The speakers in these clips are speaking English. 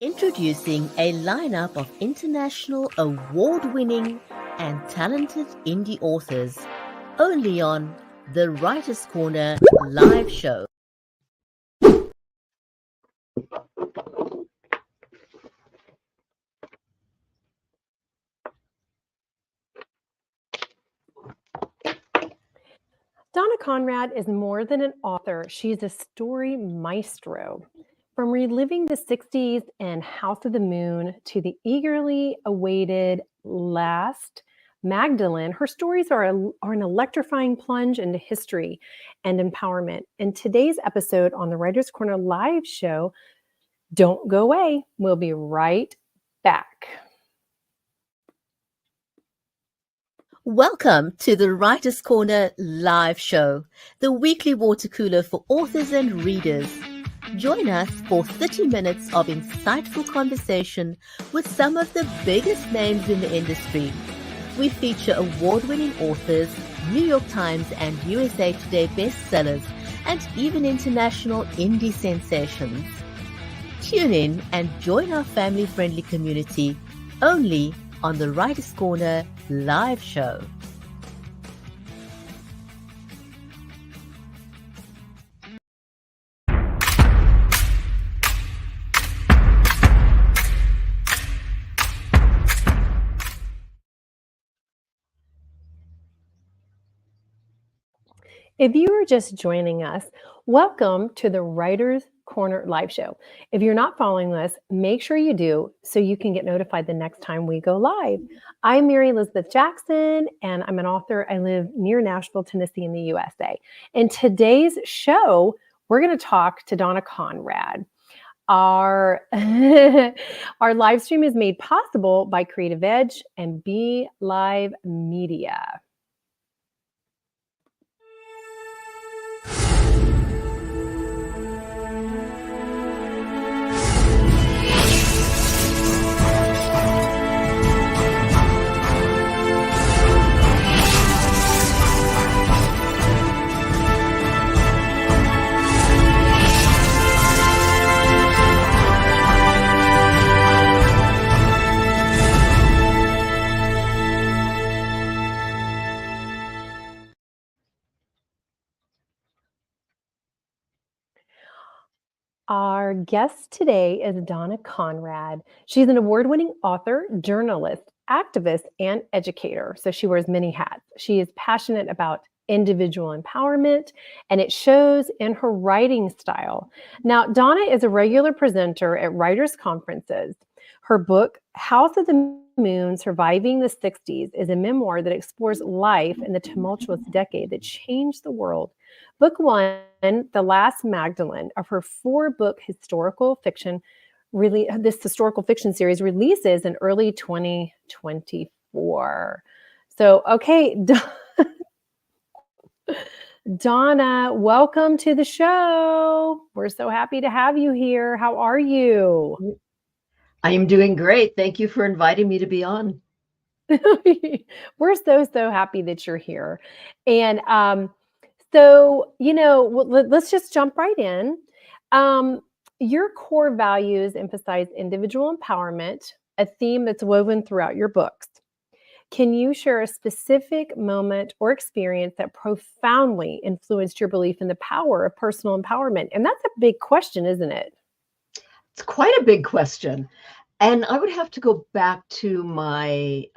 Introducing a lineup of international award-winning and talented indie authors, only on the Writer's Corner live show. Donna Conrad is more than an author. She's a story maestro. From reliving the 60s and House of the Moon to the eagerly awaited Last Magdalene, her stories are an electrifying plunge into history and empowerment. In today's episode on the Writer's Corner live show, don't go away. We'll be right back. Welcome to the Writer's Corner live show, the weekly water cooler for authors and readers. Join us for 30 minutes of insightful conversation with some of the biggest names in the industry. We feature award-winning authors, New York Times and USA Today bestsellers, and even international indie sensations. Tune in and join our family-friendly community only on the Writer's Corner live show. If you are just joining us, welcome to the Writer's Corner live show. If you're not following us, make sure you do so you can get notified the next time we go live. I'm Mary Elizabeth Jackson, and I'm an author. I live near Nashville, Tennessee in the USA. In today's show, we're going to talk to Donna Conrad. Our live stream is made possible by Creative Edge and Be Live Media. Our guest today is Donna Conrad. She's an award-winning author, journalist, activist, and educator. So she wears many hats. She is passionate about individual empowerment, and it shows in her writing style. Now, Donna is a regular presenter at writers' conferences. Her book, House of the Moon, Surviving the 60s, is a memoir that explores life in the tumultuous decade that changed the world. Book one, The Last Magdalene, of her four-book historical fiction, this historical fiction series releases in early 2024. So, okay, Donna, welcome to the show. We're so happy to have you here. How are you? I am doing great. Thank you for inviting me to be on. We're so happy that you're here. And so, let's just jump right in. Your core values emphasize individual empowerment, a theme that's woven throughout your books. Can you share a specific moment or experience that profoundly influenced your belief in the power of personal empowerment? And that's a big question, isn't it? It's quite a big question. And I would have to go back to my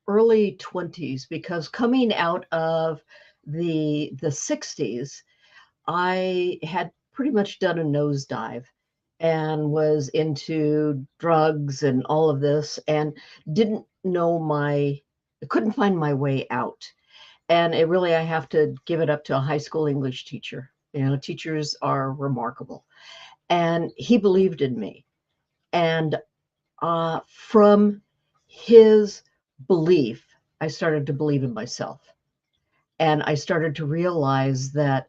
early 20s, because coming out of the 60s, I had pretty much done a nosedive and was into drugs and all of this and didn't know couldn't find my way out. And I have to give it up to a high school English teacher. Teachers are remarkable. And he believed in me. And from his belief, I started to believe in myself. And I started to realize that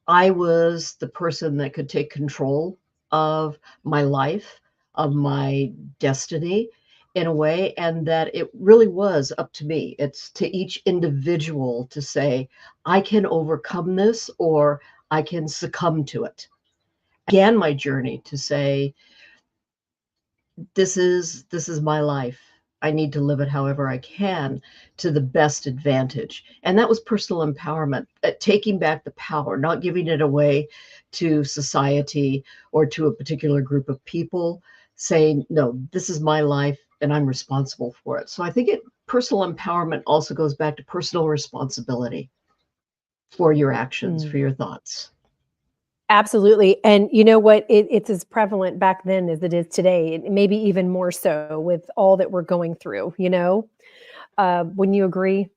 I was the person that could take control of my life, of my destiny in a way, and that it really was up to me. It's to each individual to say, I can overcome this or I can succumb to it. I began my journey to say, this is my life. I need to live it however I can to the best advantage. And that was personal empowerment, taking back the power, not giving it away to society or to a particular group of people, saying, no, this is my life and I'm responsible for it. So I think personal empowerment also goes back to personal responsibility for your actions, Mm. for your thoughts. Absolutely. And you know what? It's as prevalent back then as it is today, and maybe even more so with all that we're going through, you know? Wouldn't you agree?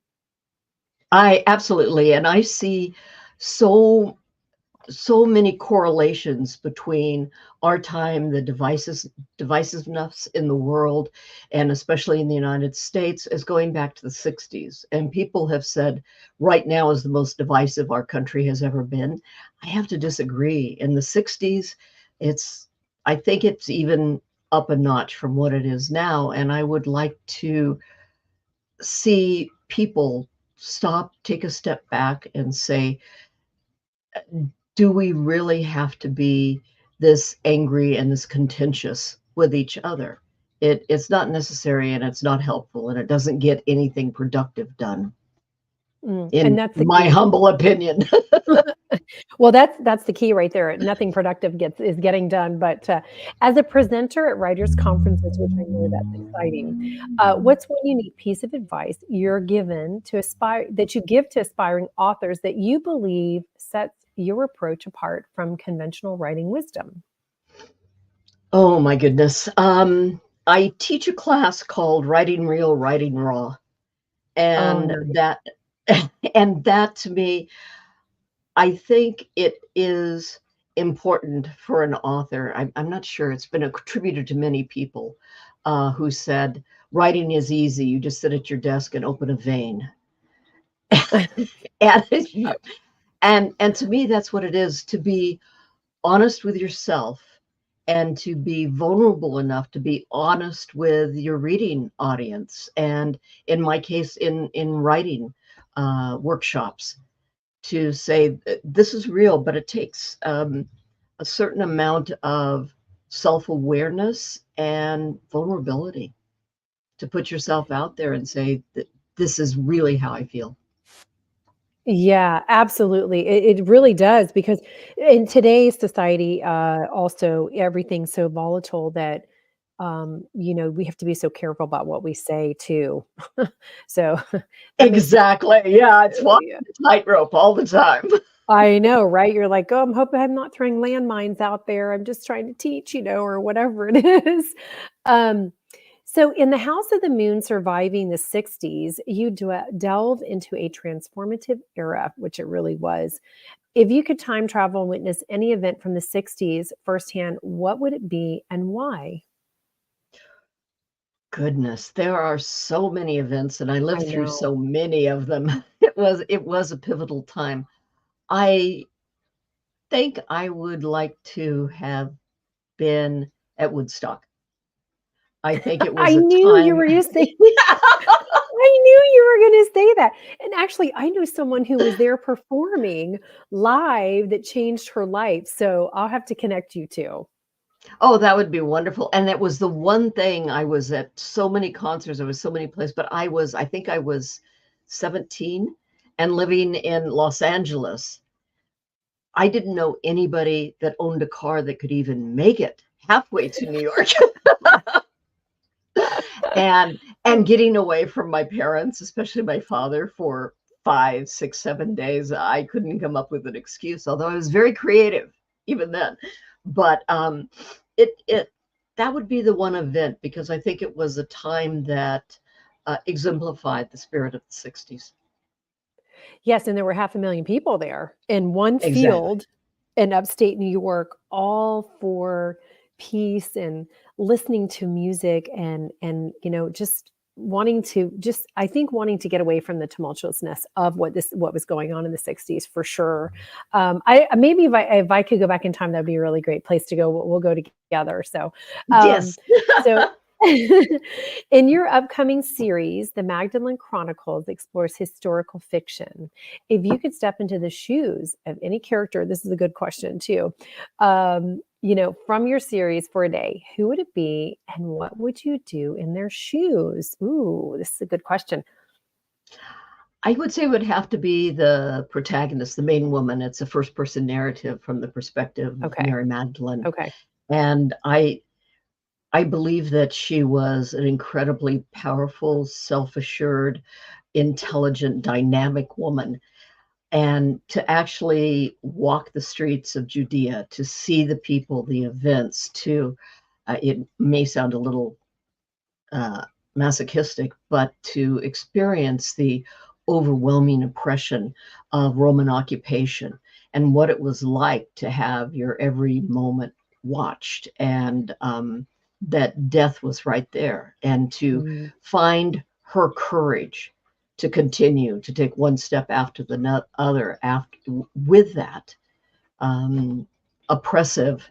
I absolutely, and I see so many correlations between our time, the divisiveness in the world, and especially in the United States, as going back to the 60s. And people have said right now is the most divisive our country has ever been. I have to disagree. In the 60s, I think it's even up a notch from what it is now. And I would like to see people stop, take a step back, and say, do we really have to be this angry and this contentious with each other? It's not necessary and it's not helpful and it doesn't get anything productive done, And in that's the my key. humble opinion. Well, that's the key right there. Nothing productive is getting done. But as a presenter at writers' conferences, which I know that's exciting, what's one unique piece of advice you give to aspiring authors that you believe sets your approach apart from conventional writing wisdom? Oh my goodness. I teach a class called Writing Real, Writing Raw. Oh, And nice. that and that to me, I think it is important for an author. I'm not sure. It's been attributed to many people who said writing is easy. You just sit at your desk and open a vein. And and to me, that's what it is, to be honest with yourself and to be vulnerable enough to be honest with your reading audience. And in my case, in writing workshops, to say this is real, but it takes a certain amount of self-awareness and vulnerability to put yourself out there and say that this is really how I feel. Yeah, absolutely. It really does because in today's society, also everything's so volatile that we have to be so careful about what we say too. So that makes sense. Exactly. Yeah, it's walking Yeah. the tightrope all the time. I know, right? You're like, oh, I'm hoping I'm not throwing landmines out there. I'm just trying to teach, or whatever it is. Um, so, in The House of the Moon Surviving the 60s, you delve into a transformative era, which it really was. If you could time travel and witness any event from the 60s firsthand, what would it be and why? Goodness, there are so many events, and I I lived through know. so many of them. It was a pivotal time. I think I would like to have been at Woodstock. I think it I was a knew you time. were going to say I knew you were gonna say that, and actually, I knew someone who was there performing live that changed her life, so I'll have to connect you 2. Oh, that would be wonderful. And that was the one thing. I was at so many concerts, I was so many places, but I think I was 17 and living in Los Angeles. I didn't know anybody that owned a car that could even make it halfway to New York. And getting away from my parents, especially my father, for 5, 6, 7 days, I couldn't come up with an excuse, although I was very creative even then. But it that would be the one event, because I think it was a time that exemplified the spirit of the 60s. Yes, and there were 500,000 people there in one Exactly. field in upstate New York, all for peace and listening to music and just wanting to get away from the tumultuousness of what was going on in the 60s for sure. I maybe if I could go back in time, that'd be a really great place to go. We'll go together. So, um, Yes. so in your upcoming series, The Magdalene Chronicles explores historical fiction. If you could step into the shoes of any character, this is a good question too. from your series for a day, who would it be and what would you do in their shoes? Ooh, this is a good question. I would say it would have to be the protagonist, the main woman. It's a first person narrative from the perspective of Okay. Mary Magdalene. Okay. And I believe that she was an incredibly powerful, self-assured, intelligent, dynamic woman. And to actually walk the streets of Judea, to see the people, the events, it may sound a little masochistic, but to experience the overwhelming oppression of Roman occupation and what it was like to have your every moment watched, and that death was right there, and to Mm. find her courage to continue to take one step after the other after with that oppressive,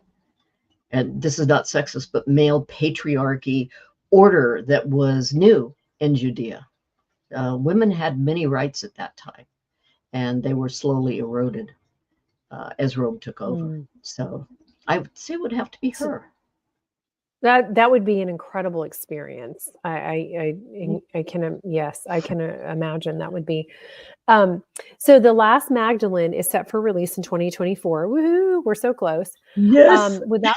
and this is not sexist, but male patriarchy order that was new in Judea. Women had many rights at that time, and they were slowly eroded as Rome took over. Mm. So I would say it would have to be her. That would be an incredible experience. I can yes, I can imagine that would be. So the Last Magdalene is set for release in 2024. Woohoo! We're so close. Yes. Without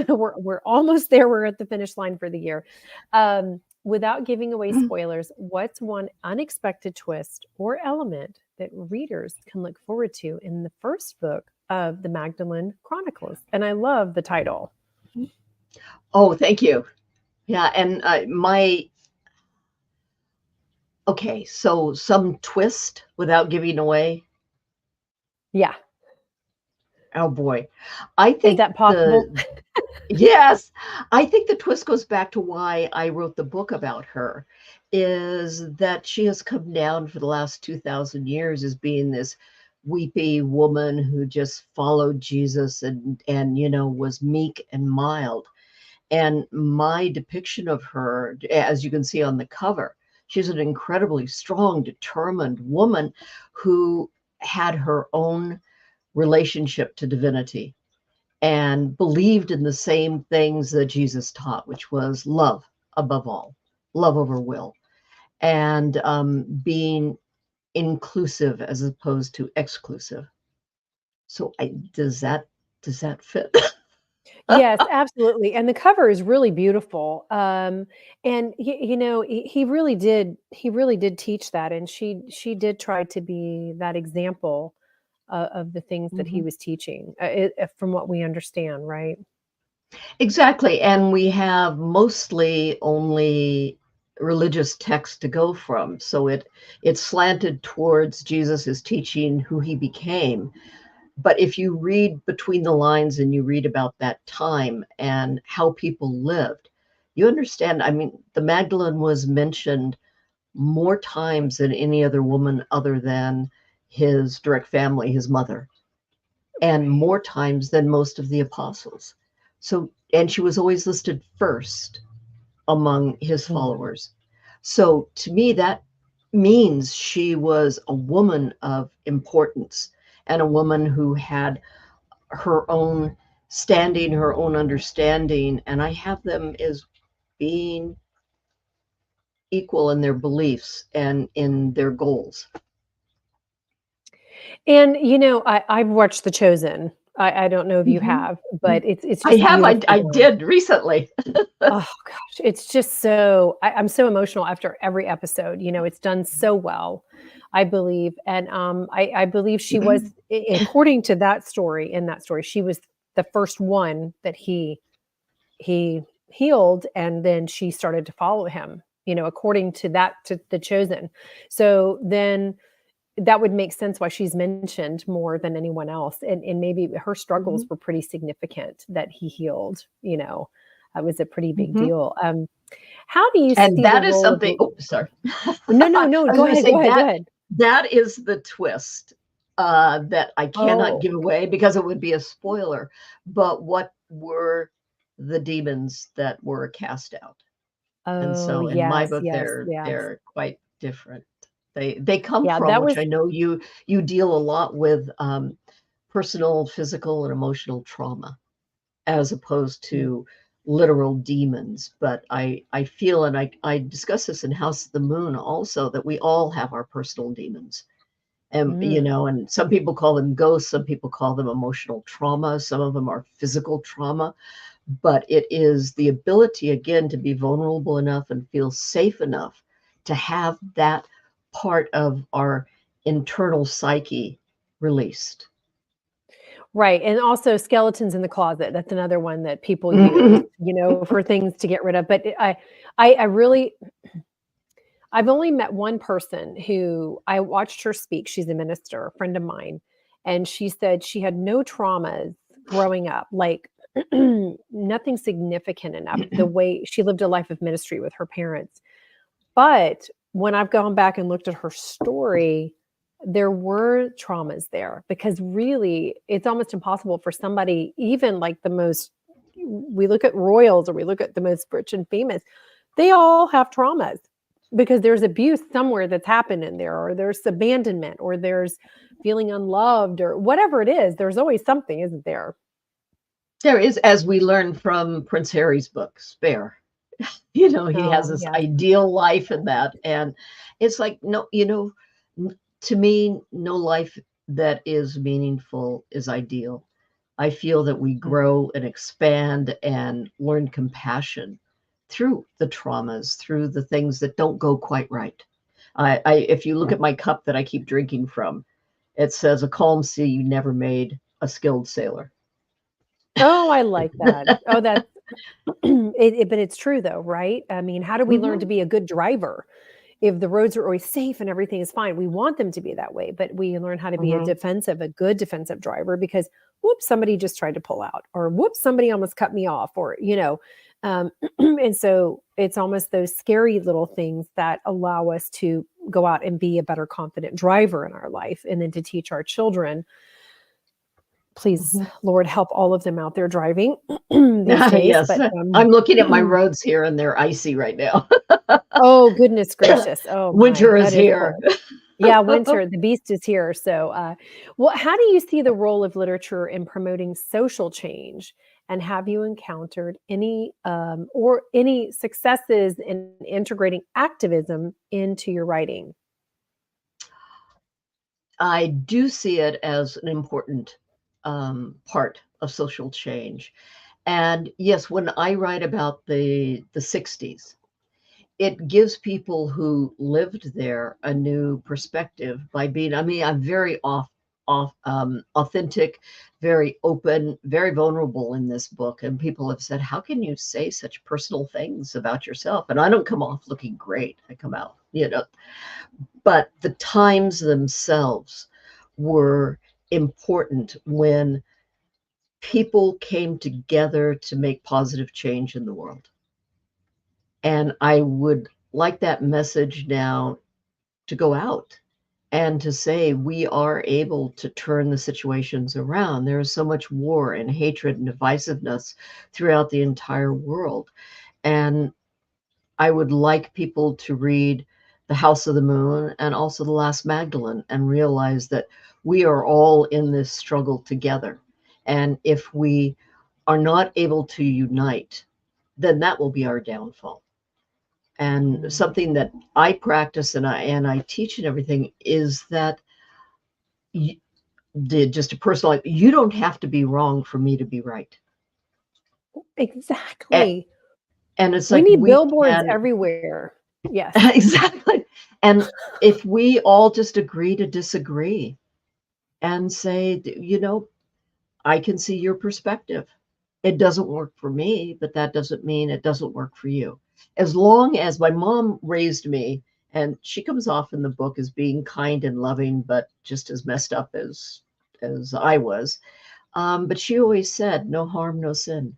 we're almost there. We're at the finish line for the year. Without giving away spoilers, what's one unexpected twist or element that readers can look forward to in the first book of the Magdalene Chronicles? And I love the title. Oh, thank you. Yeah, and okay, so some twist without giving away. Yeah. Oh boy. I Is think that possible? yes, I think the twist goes back to why I wrote the book about her, is that she has come down for the last 2,000 years as being this weepy woman who just followed Jesus and was meek and mild. And my depiction of her, as you can see on the cover, she's an incredibly strong, determined woman who had her own relationship to divinity and believed in the same things that Jesus taught, which was love above all, love over will, and being inclusive as opposed to exclusive. So does that fit? Yes, absolutely. And the cover is really beautiful. And he really did teach that. And she did try to be that example of the things that he Mhm. was teaching, from what we understand, right? Exactly. And we have mostly only religious text to go from. So it's slanted towards Jesus' teaching, who he became. But if you read between the lines and you read about that time and how people lived, you understand. I mean, the Magdalene was mentioned more times than any other woman other than his direct family, his mother, and Right. more times than most of the apostles. So, and she was always listed first among his Mm. followers. So to me, that means she was a woman of importance and a woman who had her own standing, her own understanding. And I have them as being equal in their beliefs and in their goals. And I've watched The Chosen. I don't know if you Mhm. have, but it's I just have. beautifully I done. did recently. Oh gosh, it's just so I'm so emotional after every episode. It's done so well, I believe, and I believe she was, according to that story. In that story, she was the first one that he healed, and then she started to follow him. According to that, to The Chosen. So then that would make sense why she's mentioned more than anyone else, and maybe her struggles were pretty significant that he healed. That was a pretty big Mhm. deal. How do you And see the that is role of something. Oh, sorry. No, no, I no, was go going to ahead, go say ahead, go ahead. that is the twist that I cannot Oh, give away because it would be a spoiler. But what were the demons that were cast out? And oh, so in my yes, book, yes, they're yes. they're quite different. They come Yeah, from, that which was I know you deal a lot with, personal, physical, and emotional trauma. as opposed to literal demons. But I feel, and I discuss this in House of the Moon also, that we all have our personal demons. And, you know, and some people call them ghosts, some people call them emotional trauma, some of them are physical trauma. But it is the ability, again, to be vulnerable enough and feel safe enough to have that part of our internal psyche released. Right. And also skeletons in the closet. That's another one that people use, you know, for things to get rid of. But I really, I've only met one person who I watched her speak. She's a minister, a friend of mine. And she said she had no traumas growing up, like nothing significant enough, the way she lived a life of ministry with her parents. But when I've gone back and looked at her story, there were traumas there, because really it's almost impossible for somebody, even like the most, we look at royals or we look at the most rich and famous, they all have traumas because there's abuse somewhere that's happened in there, or there's abandonment, or there's feeling unloved, or whatever it is. There's always something, isn't there? There is, as we learn from Prince Harry's book, Spare. You know, he has this ideal life in that. And it's like, no, you know, to me, no life that is meaningful is ideal. I feel that we grow and expand and learn compassion through the traumas, through the things that don't go quite right. If you look at my cup that I keep drinking from, it says, "A calm sea never made a skilled sailor." Oh, I like that. Oh, that's, but it's true though, right? I mean, how do we learn to be a good driver if the roads are always safe and everything is fine? We want them to be that way, but we learn how to be a good defensive driver, because whoops, somebody just tried to pull out, or whoops, somebody almost cut me off, or, you know, and so it's almost those scary little things that allow us to go out and be a better confident driver in our life, and then to teach our children. Please, Lord, help all of them out there driving these days. Yes, but I'm looking at my roads here and they're icy right now. Oh, goodness gracious. Oh, Winter my, is here. Yeah, winter, the beast is here. So, well, how do you see the role of literature in promoting social change? And have you encountered any or any successes in integrating activism into your writing? I do see it as an important part of social change. And yes, when I write about the 60s, it gives people who lived there a new perspective by being, I mean, I'm very authentic, very open, very vulnerable in this book. And people have said, how can you say such personal things about yourself? And I don't come off looking great. I come out, you know, but the times themselves were important when people came together to make positive change in the world. And I would like that message now to go out and to say we are able to turn the situations around. There is so much war and hatred and divisiveness throughout the entire world. And I would like people to read The House of the Moon and also The Last Magdalene and realize that we are all in this struggle together. And if we are not able to unite, then that will be our downfall. And something that I practice and I teach and everything is that just a personal, you don't have to be wrong for me to be right. Exactly. And it's We like need billboards everywhere. Yes. Exactly. And if we all just agree to disagree and say, you know, I can see your perspective. It doesn't work for me, but that doesn't mean it doesn't work for you. As long as my mom raised me, and she comes off in the book as being kind and loving, but just as messed up as I was. But she always said, no harm, no sin.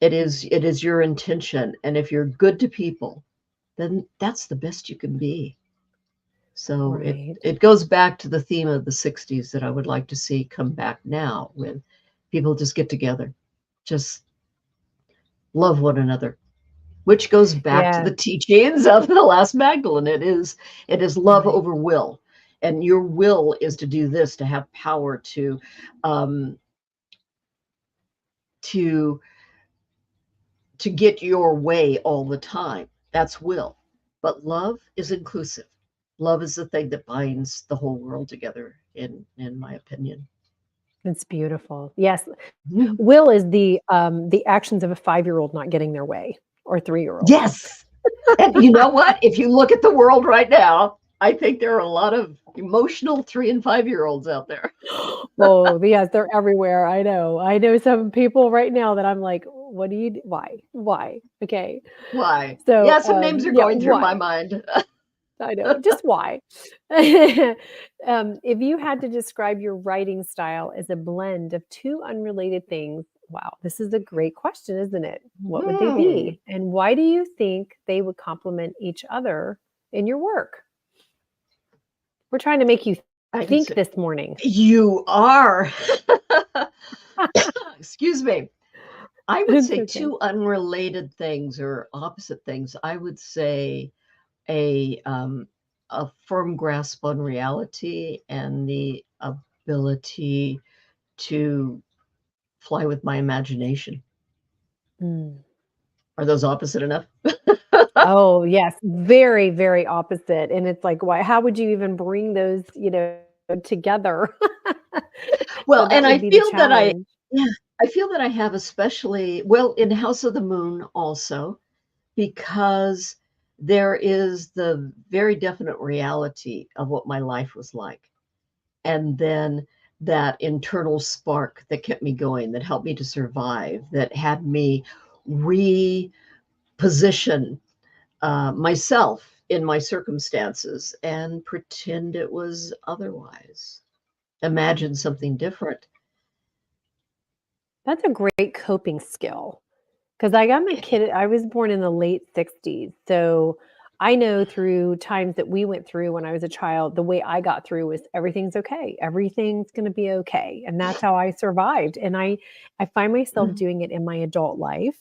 It is your intention. And if you're good to people, then that's the best you can be. So it goes back to the theme of the 60s that I would like to see come back now, when people just get together, just love one another, which goes back to the teachings of the Last Magdalene. It is love over will. And your will is to do this, to have power, to to get your way all the time. That's will. But love is inclusive. Love is the thing that binds the whole world together, in my opinion. It's beautiful. Yes. Mhm. Will is the actions of a 5-year-old not getting their way, or 3-year-old. Yes. And you know what? If you look at the world right now, I think there are a lot of emotional 3 and 5-year-olds out there. Oh, yes, they're everywhere. I know. I know some people right now that I'm like, what do you d why? Why? Okay. Why? So, Yeah, some names are yeah, going through my why? mind. I know. Just why? If you had to describe your writing style as a blend of 2 unrelated things, wow, this is a great question, isn't it? What would they Hmm. be? And why do you think they would complement each other in your work? We're trying to make you I can think say this morning. you are. Excuse me. I would It's say okay. 2 unrelated things or opposite things. I would say a um, a firm grasp on reality and the ability to fly with my imagination. Mm. Are those opposite enough? Oh, yes, very, very opposite, and it's like, why how would you even bring those, together? So Well, that and would I be the feel that challenge. yeah, I feel that I have especially well in House of the Moon also because there is the very definite reality of what my life was like. And then that internal spark that kept me going, that helped me to survive, that had me reposition myself in my circumstances and pretend it was otherwise. Imagine something different. That's a great coping skill. 'Cause I'm a kid I was born in the late '60s, so I know through times that we went through when I was a child, the way I got through was everything's okay, everything's gonna be okay, and that's how I survived, and I find myself Mhm. doing it in my adult life,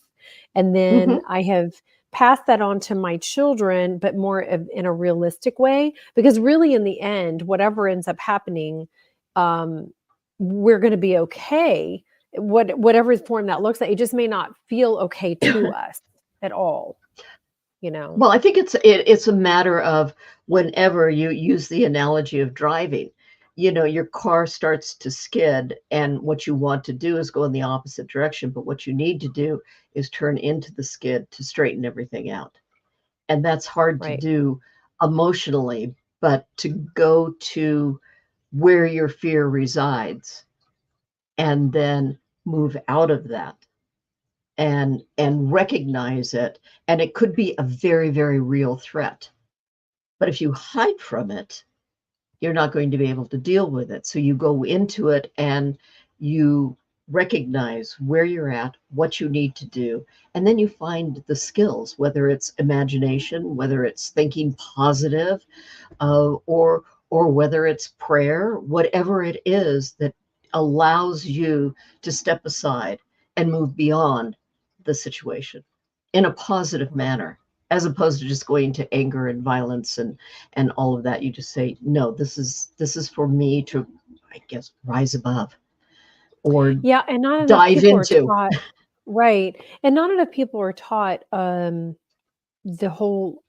and then Mhm. I have passed that on to my children, but more of in a realistic way, because really in the end, whatever ends up happening, um, we're gonna be okay, whatever form that looks like, it just may not feel okay to us at all, you know? Well, I think it's a matter of whenever you use the analogy of driving, your car starts to skid, and what you want to do is go in the opposite direction, but what you need to do is turn into the skid to straighten everything out. And that's hard to Right. do emotionally, but to go to where your fear resides and then move out of that and recognize it, and it could be a very, very real threat. But if you hide from it, you're not going to be able to deal with it. So you go into it and you recognize where you're at, what you need to do, and then you find the skills, whether it's imagination, whether it's thinking positive, or whether it's prayer, whatever it is that allows you to step aside and move beyond the situation in a positive manner, as opposed to just going to anger and violence and all of that. You just say, no, this is for me to, I guess, rise above or Yeah, and not enough dive people are into. taught. Right, and not enough people are taught, the whole,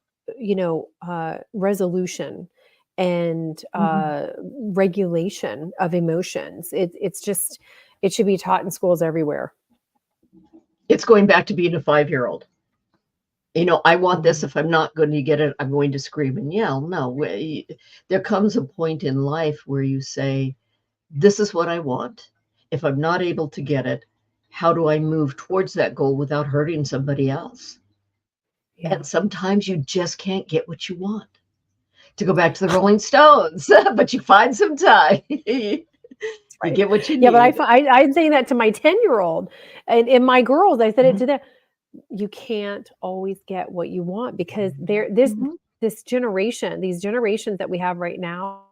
resolution and, Mhm. regulation of emotions. It's just it should be taught in schools everywhere. It's going back to being a 5-year-old. I want this. Mhm. If I'm not going to get it, I'm going to scream and yell. No, there comes a point in life where you say, this is what I want. If I'm not able to get it, how do I move towards that goal without hurting somebody else? Yeah. And sometimes you just can't get what you want. To go back to the Rolling Stones, but you find some time. You Right. get what you Yeah, but need. I'm saying that to my 10-year-old, and my girls, I said it Mhm, to them. You can't always get what you want because mhm. this generation, these generations that we have right now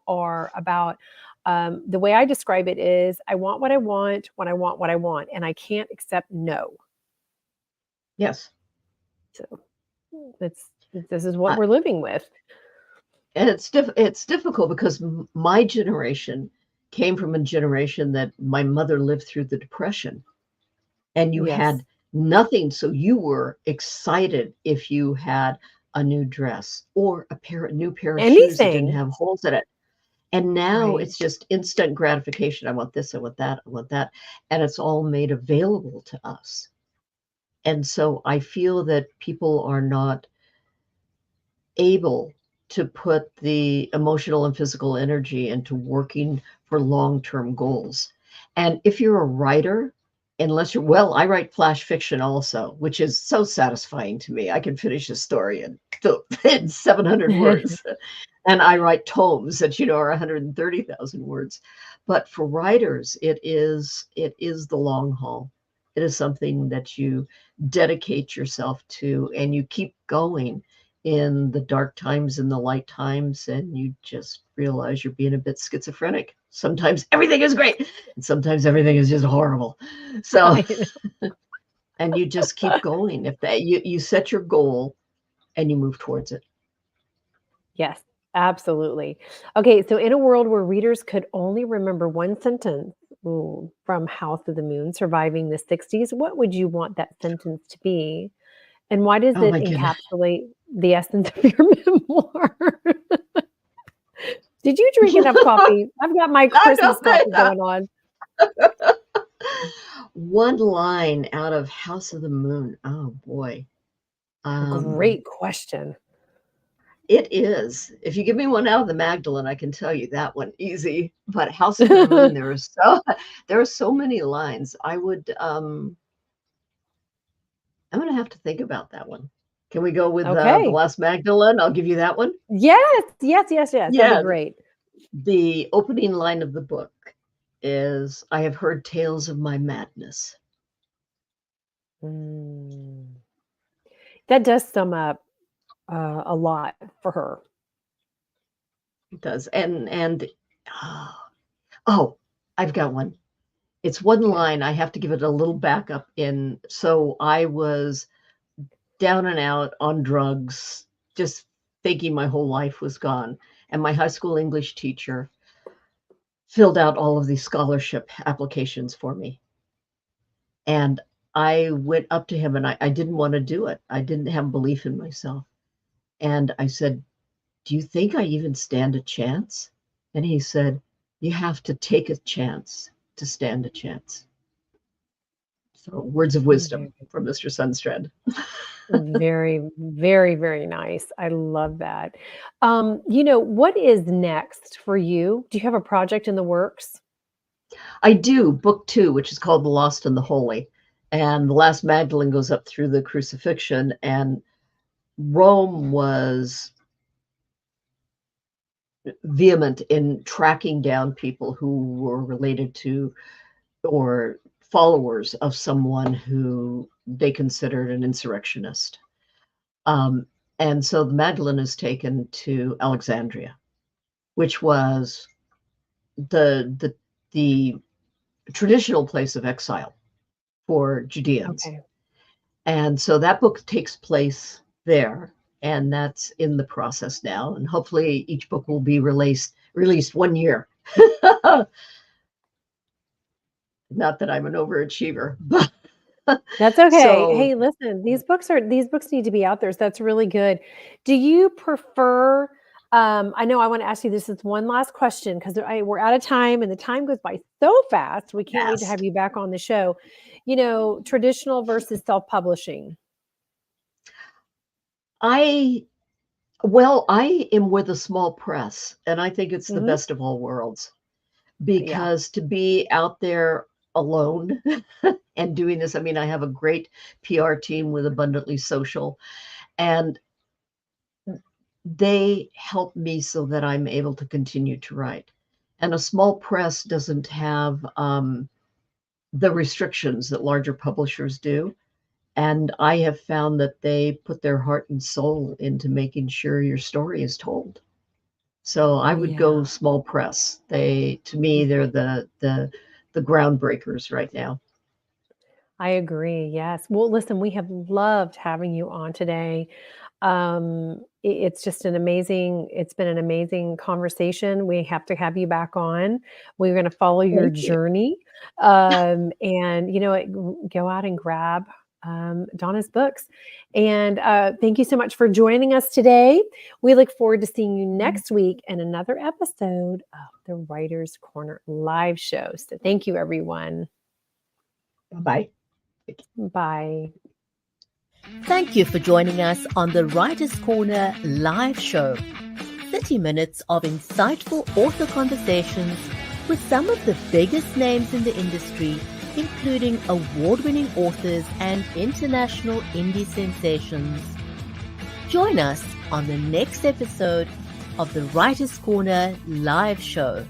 are about, the way I describe it is, I want what I want when I want what I want, and I can't accept no. Yes. So, it's this is what Uh, we're living with. and it's difficult because my generation came from a generation that my mother lived through the Depression. and you Yes. had nothing. So you were excited if you had a new dress or a new pair of shoes that didn't Anything. have holes in it. And now Right. it's just instant gratification. I want this, I want that, I want that. And it's all made available to us. And so I feel that people are not able to put the emotional and physical energy into working for long-term goals. And if you're a writer, unless you're, well, I write flash fiction also, which is so satisfying to me. I can finish a story in 700 words. And I write tomes that, are 130,000 words. But for writers, it is the long haul. It is something that you dedicate yourself to, and you keep going in the dark times and the light times, and you just realize you're being a bit schizophrenic. Sometimes everything is great, and sometimes everything is just horrible. So, I know. and you just keep going. If that you set your goal and you move towards it. Yes, absolutely. Okay, so in a world where readers could only remember one sentence, ooh, from House of the Moon, Surviving the 60s, what would you want that sentence to be? And why does Oh it my goodness. encapsulate the essence of your memoir? Did you drink enough coffee? I've got my I know Christmas coffee that. going on. One line out of House of the Moon. Oh boy. Um, Great question. it is. If you give me one out of the Magdalene, I can tell you that one easy. But House of the Moon, there are so many lines. I'm gonna have to think about that one. Can we go with the Okay. Last Magdalene? I'll give you that one. Yes, yes, yes, yes. That'd be Yeah, great. the opening line of the book is, "I have heard tales of my madness." Mm. That does sum up a lot for her. It does. And oh, oh, I've got one. It's one Okay. line. I have to give it a little backup in. So I was down and out on drugs, just thinking my whole life was gone. And my high school English teacher filled out all of these scholarship applications for me. And I went up to him and I didn't want to do it. I didn't have belief in myself. And I said, "Do you think I even stand a chance?" And he said, "You have to take a chance to stand a chance." So, words of wisdom Very, from Mr. Sundstrand. very, very, very nice. I love that. What is next for you? Do you have a project in the works? I do book 2, which is called The Lost and the Holy. And the Last Magdalene goes up through the crucifixion, and Rome was vehement in tracking down people who were related to or followers of someone who they considered an insurrectionist. Um, and so the Magdalene is taken to Alexandria, which was the the traditional place of exile for Judeans. Okay. And so that book takes place there, and that's in the process now. And hopefully each book will be released 1 year. Not that I'm an overachiever, but That's okay. so Hey, listen, these books need to be out there. So that's really good. Do you prefer I know I want to ask you this is one last question because we're out of time and the time goes by so fast. We can't wait to yes. have you back on the show. Traditional versus self-publishing. I Well, I am with a small press, and I think it's the Hmm. best of all worlds Yeah. because to be out there alone and doing this, I mean, I have a great PR team with Abundantly Social, and they help me so that I'm able to continue to write. And a small press doesn't have the restrictions that larger publishers do. And I have found that they put their heart and soul into making sure your story is told. So I would go Yeah. small press. To me, they're Okay. the groundbreakers right now. I agree. Yes. Well, listen, we have loved having you on today. It's just it's been an amazing conversation. We have to have you back on. We're going to follow your Thank you. journey. And, go out and grab Donna's books. And thank you so much for joining us today. We look forward to seeing you next week in another episode of the Writer's Corner live show. So thank you, everyone. Bye-bye. Bye. Thank you for joining us on the Writer's Corner live show. 30 minutes of insightful author conversations with some of the biggest names in the industry, including award-winning authors and international indie sensations. Join us on the next episode of the Writer's Corner live show.